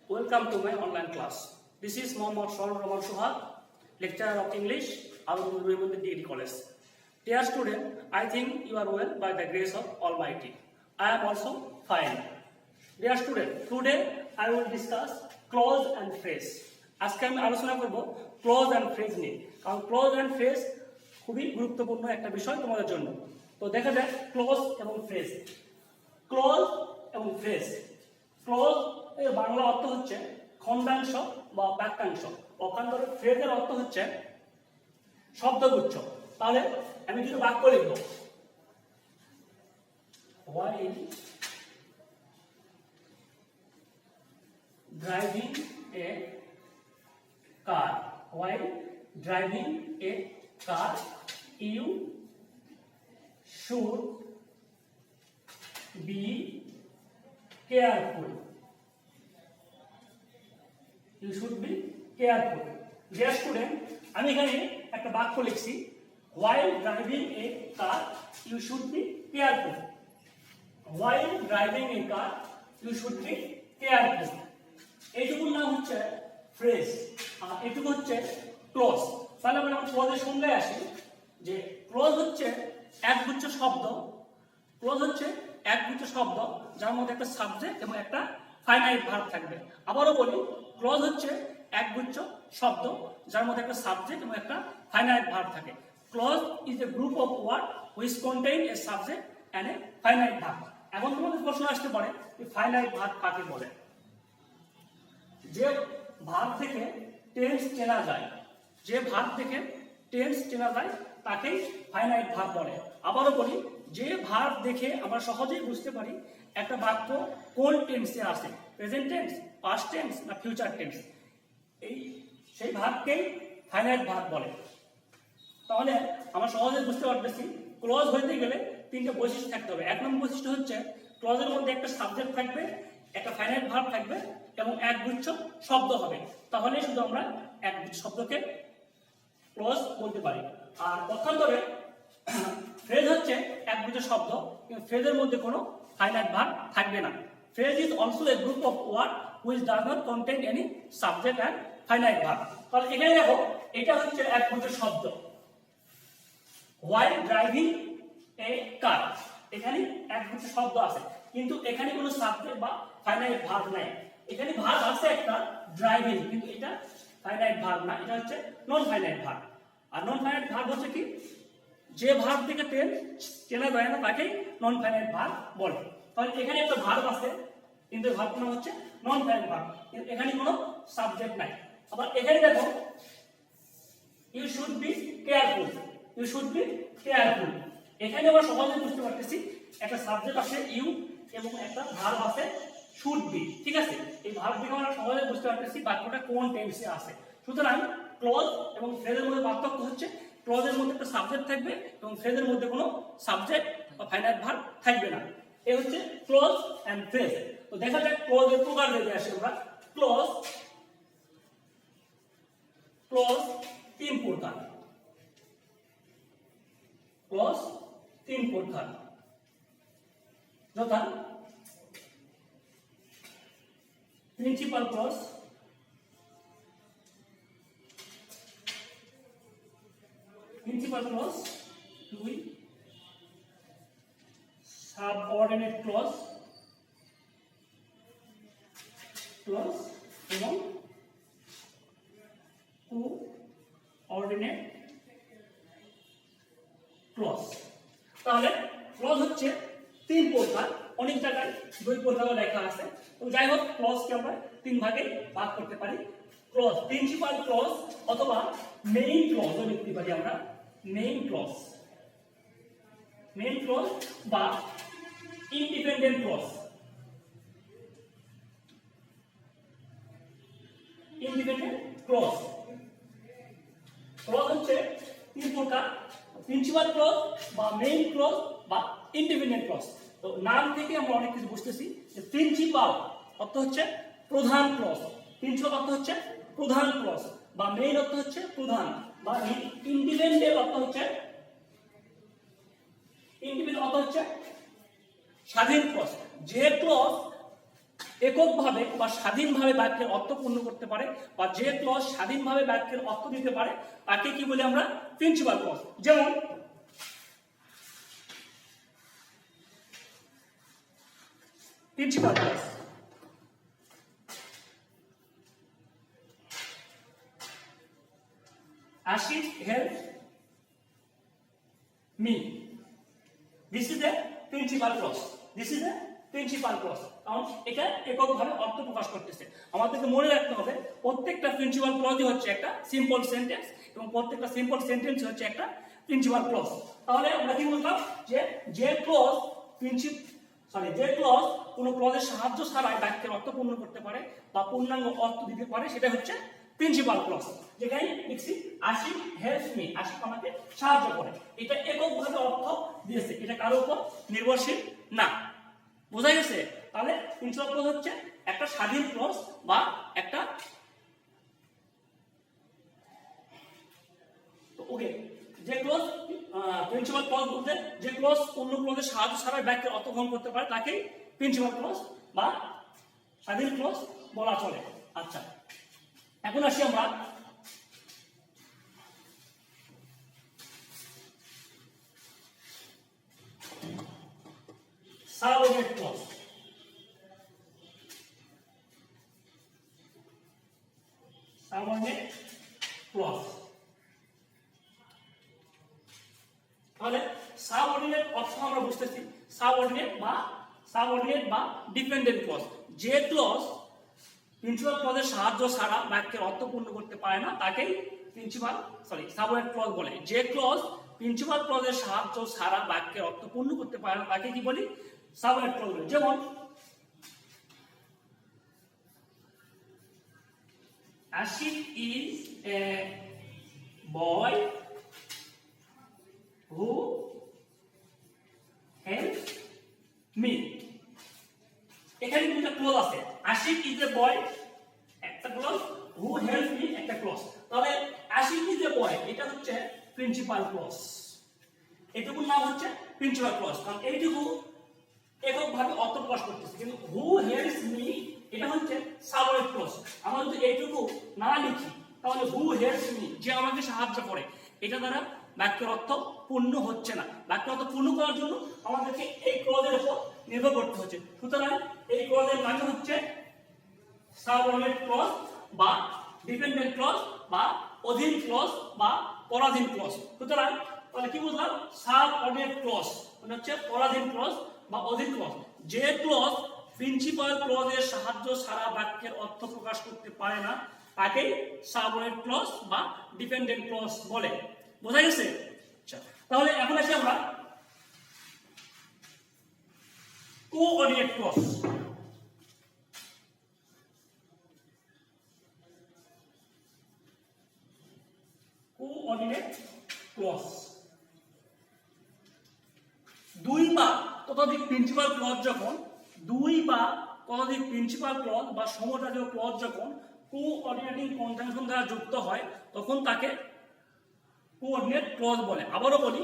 Welcome to my online class. This is Mohammad Shahrul Rahman Suhad, lecturer of English, Abdul Muhammad Degree College. Dear student, I think you are well by the grace of Almighty. I am also fine. Dear student, today I will discuss clause and phrase. আজকে আমি আলোচনা করব clause and phrase নিয়ে, কারণ clause and phrase খুবই গুরুত্বপূর্ণ একটা বিষয় তোমাদের জন্য। তো দেখা যাক ক্লজ এবং ফ্রেজ। ক্লজ এবং ফ্রেজ। ক্লজ এর বাংলা অর্থ হচ্ছে খণ্ডাংশ বা বাক্যাংশ, অকান্তরে ফ্রেজের অর্থ হচ্ছে শব্দগুচ্ছ। তাহলে আমি কিছু বাক্য লিখব। While driving a car, while driving a car, you should be careful. You should be careful. Dear student, আমি এখানে একটা বাক্য লিখছি, while driving a car, you should be careful. While driving a car, you should be careful. এইটুকুর নাম হচ্ছে phrase, আর এটুকু হচ্ছে clause. তাহলে আমরা ক্লজের সংজ্ঞায় আসি, যে ক্লজ হচ্ছে একগুচ্ছ শব্দ। ক্লজ হচ্ছে একগুচ্ছ শব্দ যার মধ্যে একটা সাবজেক্ট এবং একটা ফাইনাইট ভার্ব থাকবে। আবারও বলি, ক্লজ হচ্ছে একগুচ্ছ শব্দ যার মধ্যে একটা সাবজেক্ট এবং একটা ফাইনাইট ভার্ব থাকে। Clause is a group of word which contain a subject and a finite verb. এখন তোমাদের প্রশ্ন আসতে পারে, ফাইনাইট ভার্ব কাকে বলে? যে ভার্ব থেকে টেন্স চেনা যায়, যে ভার্ব থেকে টেন্স চেনা যায় তাকেই ফাইনাইট ভার্ব বলে। আবারও বলি, যে ভার্ব দেখে আমরা সহজেই বুঝতে পারি একটা বাক্য কোন টেন্সে আছে, প্রেজেন্ট টেন্স, পাস্ট টেন্স না ফিউচার টেন্স, সেই ভার্বকেই ফাইনাইট ভার্ব বলে। তাহলে আমরা সহজে বুঝতে পারতেছি ক্লজ হইতে গেলে তিনটে বৈশিষ্ট্য থাকতে হবে। এক নম্বর বৈশিষ্ট্য হচ্ছে ক্লজের মধ্যে একটা সাবজেক্ট থাকবে, একটা ফাইনাইট ভার্ব থাকবে এবং একগুচ্ছ শব্দ হবে। তাহলে শুধু আমরা একগুচ্ছ শব্দকে ক্লজ বলতে পারি। আর পক্ষান্তরে ফ্রেজ হচ্ছে একগুচ্ছ শব্দ, কিন্তু ফ্রেজের মধ্যে কোনো ফাইনাইট ভার্ব থাকবে না। Phrase is also a group of word which does not contain any subject and finite verb. তাহলে এখানে দেখো, এটা হচ্ছে একগুচ্ছ শব্দ, while driving a car, এখানে একগুচ্ছ শব্দ আছে, কিন্তু এখানে কোনো সাবজেক্ট বা ফাইনাইট ভার্ব নাই। এখানে ভার্ব আছে একটা, ড্রাইভিং, কিন্তু এটা ফাইনাইট ভার্ব না, এটা হচ্ছে নন ফাইনাইট ভার্ব। আর নন ফাইনাইট ভার্ব হচ্ছে কি, যে ভার্ব থেকে চেনা যায় না তাকেই নন ফাইনাইট ভার্ব বলে। তাহলে এখানে একটা ভার্ব আছে, কিন্তু ভার্বটা নাম হচ্ছে নন ফাইনাইট ভার্ব, কিন্তু এখানে কোনো সাবজেক্ট নাই। আবার এখানে দেখো, you should be careful, you should be careful. এখানে আমরা সহজে বুঝতে পারতেছি একটা সাবজেক্ট আছে ইউ এবং একটা ভার্ব আছে শুড বি। ঠিক আছে, এই ভার্ব থেকে আমরা সহজে বুঝতে পারতেছি বাক্যটা কোন টেন্সে আছে। সুতরাং ক্লজ এবং ফ্রেজের মধ্যে পার্থক্য হচ্ছে ক্লজের মধ্যে একটা সাবজেক্ট থাকবে এবং ফ্রেজের মধ্যে কোনো সাবজেক্ট বা ফাইনাইট ভার্ব থাকবে না। এই হচ্ছে ক্লজ এন্ড ফ্রেজ। তো দেখা যাক ক্লজের প্রকার দেখে আসি আমরা। ক্লজ, ক্লজ তিন প্রকার। ক্লজ তিন প্রকার, যথা প্রিন্সিপাল ক্লজ, প্রিন্সিপাল ক্লজ, দুই সাবঅর্ডিনেট ক্লজ, ক্লজ এবং কোঅর্ডিনেট ক্লজ। তাহলে ক্লজ হচ্ছে তিন প্রকার, অনেক জায়গায় দুই প্রকার লেখা আছে। তো যাই হোক, ক্লজকে আমরা তিন ভাগে ভাগ করতে পারি। ক্লজ, প্রিন্সিপাল ক্লজ অথবা মেইন ক্লজ লিখতে পারি আমরা। মেইন ক্লজ, মেইন ক্লজ বা ইন্ডিপেন্ডেন্ট ক্লজ। Independent clause. ক্লজ হচ্ছে তিন প্রকার, প্রিন্সিপাল ক্লজ বা মেইন ক্লজ বা ইন্ডিপেন্ডেন্ট ক্লজ। তো নাম থেকে আমরা অনেক কিছু বুঝতেছি যে প্রিন্সিপাল অর্থ হচ্ছে প্রধান ক্লজ, প্রিন্সিপাল অর্থ হচ্ছে প্রধান ক্লজ, বা মেইন অর্থ হচ্ছে প্রধান, বা ইন্ডিপেন্ডেন্ট অর্থ হচ্ছে স্বাধীন ক্লজ। যে ক্লজ এককভাবে বা স্বাধীনভাবে বাক্যের অর্থ পূর্ণ করতে পারে, বা যে ক্লজ স্বাধীনভাবে বাক্যের অর্থ দিতে পারে তাকে কি বলি আমরা? Principal clause. যেমন principal clause, Ashif help me. This is a principal clause. This is a principal clause. কারণ এটা এককভাবে অর্থ প্রকাশ করতেছে। আমাদেরকে মনে রাখতে হবে প্রত্যেকটা প্রিন্সিপাল ক্লজই হচ্ছে একটা সিম্পল সেন্টেন্স, এবং প্রত্যেকটা সিম্পল সেন্টেন্স হচ্ছে একটা প্রিন্সিপাল ক্লজ। তাহলে আমরা কি বললাম যে যে ক্লজ যে ক্লজ কোনো ক্লজের সাহায্য ছাড়াই বাক্যের অর্থ পূর্ণ করতে পারে বা পূর্ণাঙ্গ অর্থ দিতে পারে সেটা হচ্ছে প্রিন্সিপাল ক্লজ। যেখানে লিখছি আশিক হেল্পস মি, আশিক আমাকে সাহায্য করে, এটা এককভাবে অর্থ দিয়েছে, এটা কারোর উপর নির্ভরশীল না। বোঝা গেছে? তাহলে প্রিন্সিপাল ক্লজ হচ্ছে একটা স্বাধীন ক্লজ বা একটা ওকে যে ক্লজ প্রিন্সিপাল ক্লজ বলতে যে ক্লজ অন্য ক্লজের সাহায্য ছাড়া বাক্যের অর্থ গ্রহণ করতে পারে তাকেই প্রিন্সিপাল ক্লজ বা স্বাধীন ক্লজ বলা চলে। আচ্ছা, এখন আসি আমরা সাবঅর্ডিনেট ক্লজ। সাবঅর্ডিনেট ক্লজ তাহলে সাবঅর্ডিনেট অর্থ আমরা বুঝতেছি সাবঅর্ডিনেট বা ডিপেন্ডেন্ট ক্লজ। যে ক্লজ প্রিন্সিপাল ক্লজের সাহায্য ছাড়া বাক্যের অর্থ পূর্ণ করতে পারে না তাকেই সাবঅর্ডিনেট ক্লজ বলে। যে ক্লজ প্রিন্সিপাল ক্লজের সাহায্য ছাড়া বাক্যের অর্থ পূর্ণ করতে পারে না তাকে কি বলি? সাবঅর্ডিনেট ক্লজ বলে। যেমন Ashik is a boy who helps me. এখানে দুটো ক্লজ আছে, আশিক ইজ এ বয় একটা ক্লজ, হু হেল্প মি একটা ক্লজ। তাহলে আশিক ইজ এ বয় এটা হচ্ছে প্রিন্সিপাল ক্লজ, এটুকুর নাম হচ্ছে প্রিন্সিপাল ক্লজ, কারণ এইটুকু এককভাবে অর্থ প্রকাশ করতেছে। কিন্তু হু হেল্পস মি এটা হচ্ছে সাবঅর্ডিনেট ক্লজ। আমরা যদি এইটুকু না লিখি তাহলে হু হেল্পস মি যে আমাকে সাহায্য করে, এটা দ্বারা বাক্যের অর্থ পূর্ণ হচ্ছে না। বাক্যের অর্থ পূর্ণ করার জন্য আমাদেরকে এই ক্লজের উপর নির্ভর করতে হচ্ছে। সুতরাং এই ক্লজের নাম হচ্ছে সাবঅর্ডিনেট ক্লজ বা ডিপেন্ডেন্ট ক্লজ বা অধীন ক্লজ বা পরাধীন ক্লজ। সুতরাং তাহলে কি বুঝলাম? সাবঅর্ডিনেট ক্লজ মানে হচ্ছে পরাধীন ক্লজ বা অধীন ক্লজ। যে ক্লজ প্রিন্সিপাল ক্লজের সাহায্য ছাড়া বাক্যের অর্থ প্রকাশ করতে পারে না তাকেই সাবঅর্ডিনেট ক্লজ বা ডিপেন্ডেন্ট ক্লজ বলে। বোঝা গেছে? আচ্ছা, তাহলে এখন আসি আমরা কোঅর্ডিনেট ক্লজ। কোঅর্ডিনেট ক্লজ দুই বা ততোধিক প্রিন্সিপাল ক্লজ যখন বা সমজাতীয় ক্লজ যখন কোঅর্ডিনেটিং কনজাংশন দ্বারা যুক্ত হয় তখন তাকে কোঅর্ডিনেট ক্লজ বলে। আবারও বলি,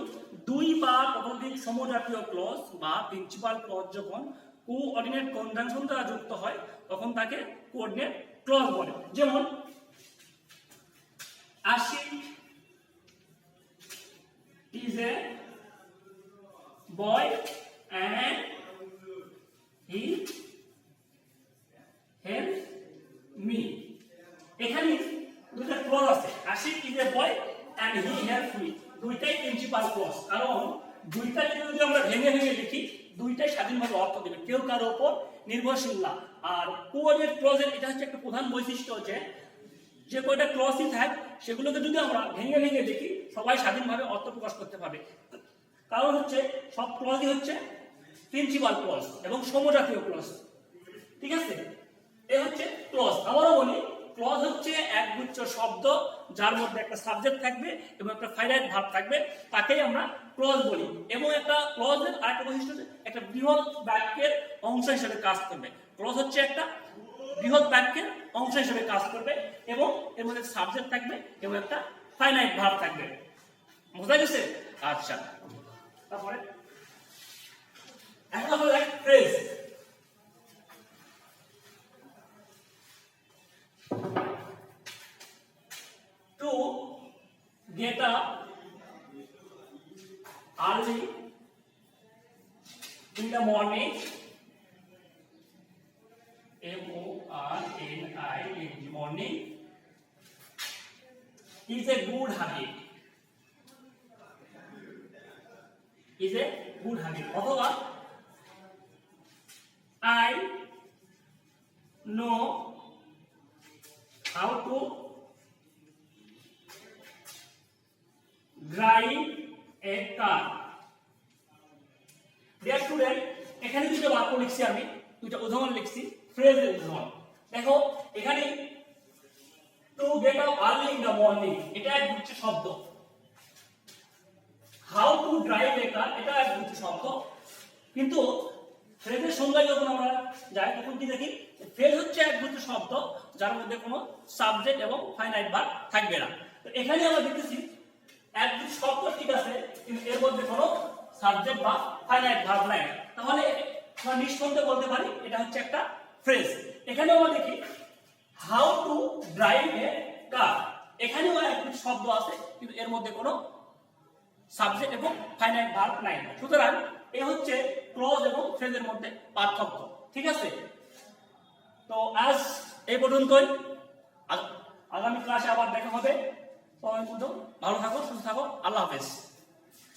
দুই বা ততোধিক সমজাতীয় ক্লজ বা প্রিন্সিপাল ক্লজ যখন কোঅর্ডিনেট কনজাংশন দ্বারা যুক্ত হয় তখন তাকে কোঅর্ডিনেট ক্লজ বলে। যেমন Ashiq is a boy and he helps me. এখানে দুটো ক্লজ আছে, Ashik is a boy and he helps me, দুইটাই প্রিন্সিপাল ক্লজ। কারণ দুইটাকে যদি আমরা ভেঙে লিখি দুইটাই স্বাধীনভাবে অর্থ দেবে, কেউ কারো উপর নির্ভরশীল না। আর কোঅর্ডিনেট ক্লজের এটা হচ্ছে একটা প্রধান বৈশিষ্ট্য যে কয়টা ক্লজই থাক সেগুলোকে যদি আমরা ভেঙে লিখি সবাই স্বাধীনভাবে অর্থ প্রকাশ করতে পারবে। কারণ হচ্ছে সব ক্লজই হচ্ছে প্রিন্সিপাল ক্লজ এবং সমজাতীয় ক্লজ। ঠিক আছে? এই হচ্ছে ক্লজ। আবারও বলি, ক্লজ হচ্ছে একগুচ্ছ শব্দ যার মধ্যে একটা সাবজেক্ট থাকবে এবং একটা ফাইনাইট ভার্ব থাকবে, তাকেই আমরা ক্লজ বলি। এবং একটা ক্লজের আরেকটা বৈশিষ্ট্য হচ্ছে একটা বৃহৎ বাক্যের অংশ হিসেবে কাজ করবে। ক্লজ হচ্ছে একটা বৃহৎ বাক্যের অংশ হিসেবে কাজ করবে এবং এর মধ্যে সাবজেক্ট থাকবে এবং একটা ফাইনাইট ভার্ব থাকবে। বোঝা গেছে? আচ্ছা, তারপরে এখন হলো এক phrase. get up early in the morning, morning, morning is a good habit, is a good habit. অথবা I know how to drive a car. Dear student, এখানে দুটো বাক্য লিখছি আমি, দুটো উদাহরণ লিখছি, ফ্রেজের উদাহরণ। দেখো এখানে to get up early in the morning এটা এক গুচ্ছ শব্দ, হাউ টু ড্রাইভ এ কার এটা এক গুচ্ছ শব্দ। কিন্তু ফ্রেজের সংজ্ঞায় যখন আমরা যাই তখন কি দেখি ফ্রেজ হচ্ছে এক গুচ্ছ শব্দ যার মধ্যে কোনো সাবজেক্ট এবং ফাইনাইট ভার্ব থাকবে না। তো এখানে আমরা দেখতেছি এক গুচ্ছ শব্দ ঠিক আছে, কিন্তু এর মধ্যে কোনো সাবজেক্ট বা ফাইনাইট ভার্ব নাই। তাহলে আমরা নিঃসন্দেহে বলতে পারি এটা হচ্ছে একটা ফ্রেজ। এখানেও আমরা দেখি হাউ টু ড্রাইভ এ কার, এখানেও একটা শব্দ আছে কিন্তু এর মধ্যে কোনো সাবজেক্ট এবং ফাইনাইট ভার্ব নাই। সুতরাং এই হচ্ছে ক্লজ এবং ফ্রেজের মধ্যে পার্থক্য। ঠিক আছে, তো আজ এই পর্যন্তই। আগামী ক্লাসে আবার দেখা হবে। সবাই ভালো থাকো, সুস্থ থাকো। আল্লাহ হাফেজ।